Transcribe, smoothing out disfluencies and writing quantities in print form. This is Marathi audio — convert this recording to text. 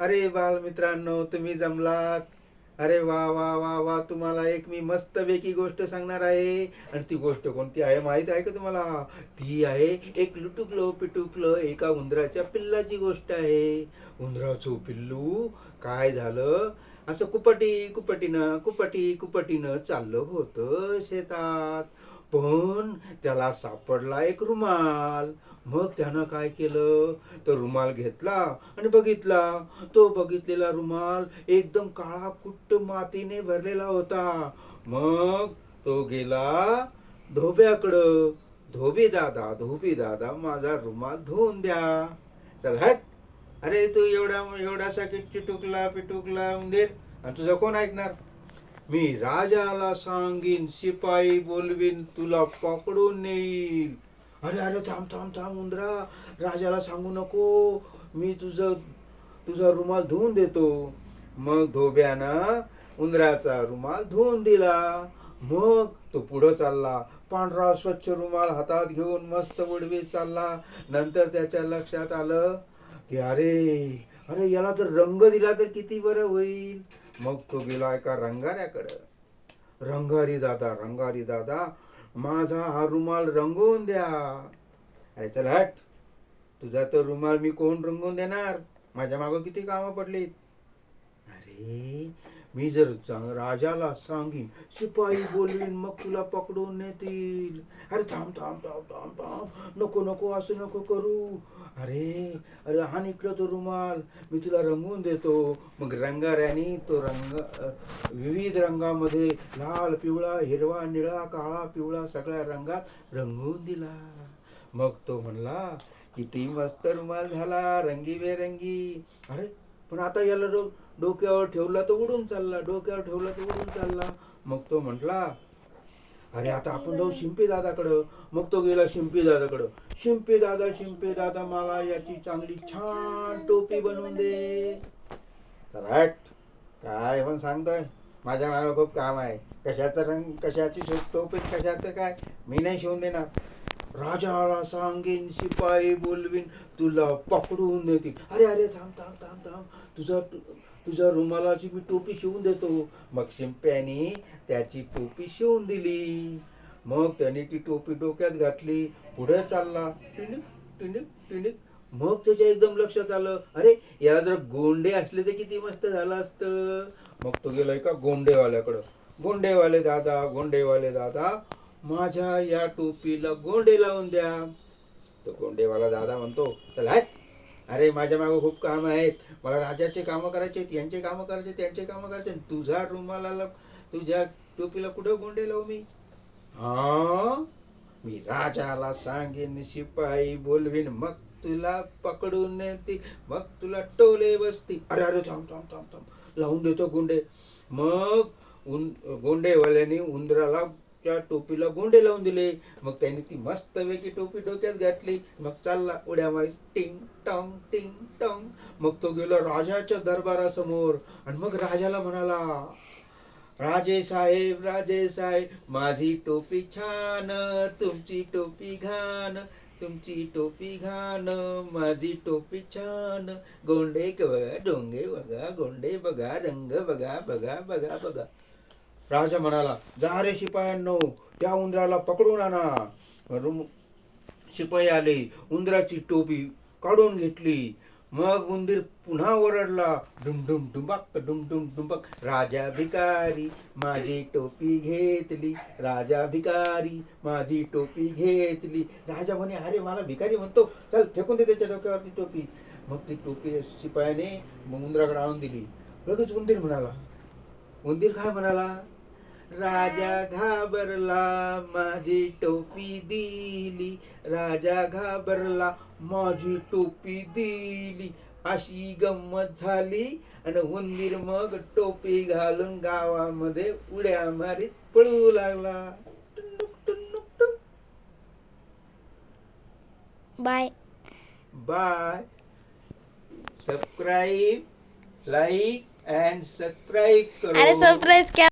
अरे बालमित्रांनो, तुम्ही जमलात. अरे वा वा वा वा, तुम्हाला एक मी मस्तपैकी गोष्ट सांगणार आहे. आणि ती गोष्ट कोणती आहे माहित आहे का तुम्हाला? ती आहे एक लुटुकलो पिटुकलो एका उंदराच्या पिल्लाची गोष्ट आहे. उंदराचं पिल्लू काय झालं, असं कुपटीनं चाललं होतं शेतात. पण त्याला सापडला एक रुमाल. मग त्यानं काय केलं, तो रुमाल घेतला आणि बघितला. तो बघितलेला रुमाल एकदम काळा कुट्ट मातीने भरलेला होता. मग तो गेला धोब्याकडं. धोबी दादा माझा रुमाल धुवून द्या. चल हट. अरे तू एवढासा चिटुकला पिटुकला उंदीर, आणि तुझं कोण ऐकणार? मी राजाला सांगीन, शिपाई बोलवीन, तुला पकडून नेईल. अरे अरे, थांब थांब थांब उंदरा, राजाला सांगू नको. मी तुझा रुमाल धुवून देतो. मग धोब्यानं उंदराचा रुमाल धुवून दिला. मग तो पुढं चालला, पांढरा स्वच्छ रुमाल हातात घेऊन मस्त उडवीत चालला. नंतर त्याच्या लक्षात आलं की अरे अरे, याला जर रंग दिला तर किती बरं होईल. मग तो गेला एका रंगाऱ्याकडं. रंगारी दादा माझा हा रुमाल रंगवून द्या. अरे चल हट, तुझा तो रुमाल मी कोण रंगवून देणार? माझ्या मागं किती कामं पडलीत. अरे मी जर राजाला सांगीन, शिपाई बोलवीन, मग तुला पकडून नेतील. अरे थांब थांब थांब थांब थांब, नको नको, असं नको करू. अरे अरे, हा इकडं तो रुमाल, मी तुला रंगवून देतो. मग रंगाऱ्याने तो विविध रंगामध्ये लाल पिवळा हिरवा निळा काळा पिवळा सगळ्या रंगात रंगवून दिला. मग तो म्हणला, किती मस्त रुमाल झाला, रंगीबेरंगी. अरे पण आता याला डोक्यावर ठेवला तर उडून चालला. मग तो म्हटला, अरे आता आपण जाऊ शिंपी दादाकडं. मग तो गेला शिंपी दादाकडं. शिंपी दादा मला याची चांगली छान टोपी बनवून दे. तर हट, काय पण सांगतोय? माझ्या मागे खूप काम आहे. कशाचं रंग, कशाची टोपी, कशाचं काय, मी नाही शिवून देणार. राजाला सांगेन, शिपाई बोलवीन, तुला पकडून नेतील. अरे अरे, थांब थांब थांब थांब, तुझ्या रुमालाची मी टोपी शिवून देतो. मग शिंप्याने त्याची टोपी शिवून दिली. मग त्याने ती टोपी डोक्यात घातली, पुढे चालला, टिनिक टिनिक टिनिक. मग त्याच्या एकदम लक्षात आलं, अरे याला जर गोंडे असले तर किती मस्त झालं असतं. मग तो गेला एका गोंडेवाल्याकडं. गोंडेवाले दादा माझ्या या टोपीला गोंडे लावून द्या. तो गोंडेवाला दादा म्हणतो, चल हट. अरे माझ्या मागं खूप काम आहेत, मला राजाचे कामं करायचे, यांचे कामं करायचे, त्यांचे कामं करायचे. तुझ्या रुमालाला, तुझ्या टोपीला कुठं गोंडे लावू मी? हा, मी राजाला सांगेन, शिपाई बोलवीन, मग तुला पकडून नेतील, मग तुला टोले बसतील. अरे अरे, थांब थांब थांब थांब, लावून देतो गोंडे. मग गोंडेवाल्याने उंदराला त्या टोपीला गोंडे लावून दिले. मग त्याने ती मस्तपैकी टोपी डोक्यात घातली. मग चालला उड्या मारी, टिंग टॉंग टिंग टॉंग. मग तो गेला राजाच्या दरबारासमोर. आणि मग राजाला म्हणाला, राजे साहेब माझी टोपी छान, तुमची टोपी घाण. माझी टोपी छान. गोंडे बघा, डोंगे बघा, गोंडे बघा, रंग बघा बघा बघा बघा. राजा म्हणाला, जा रे शिपायांनो, त्या उंदराला पकडून आणा. शिपाई आले, उंदराची टोपी काढून घेतली. मग उंदीर पुन्हा ओरडला, डुमडुम डुंबक. राजा भिकारी माझी टोपी घेतली. राजा म्हणे, अरे मला भिकारी म्हणतो, चल फेकून दे त्याच्या डोक्यावरती टोपी. मग ती टोपी शिपायाने उंदराकडे आणून दिली. लगेच उंदीर काय म्हणाला, राजा घाबरला, माझी टोपी दिली. अशी गंमत झाली. आणि उंदीर मग टोपी घालून गावामध्ये उड्या मारीत पळू लागला. Bye bye. Subscribe, like and subscribe अरे करो. सरप्राईज क्या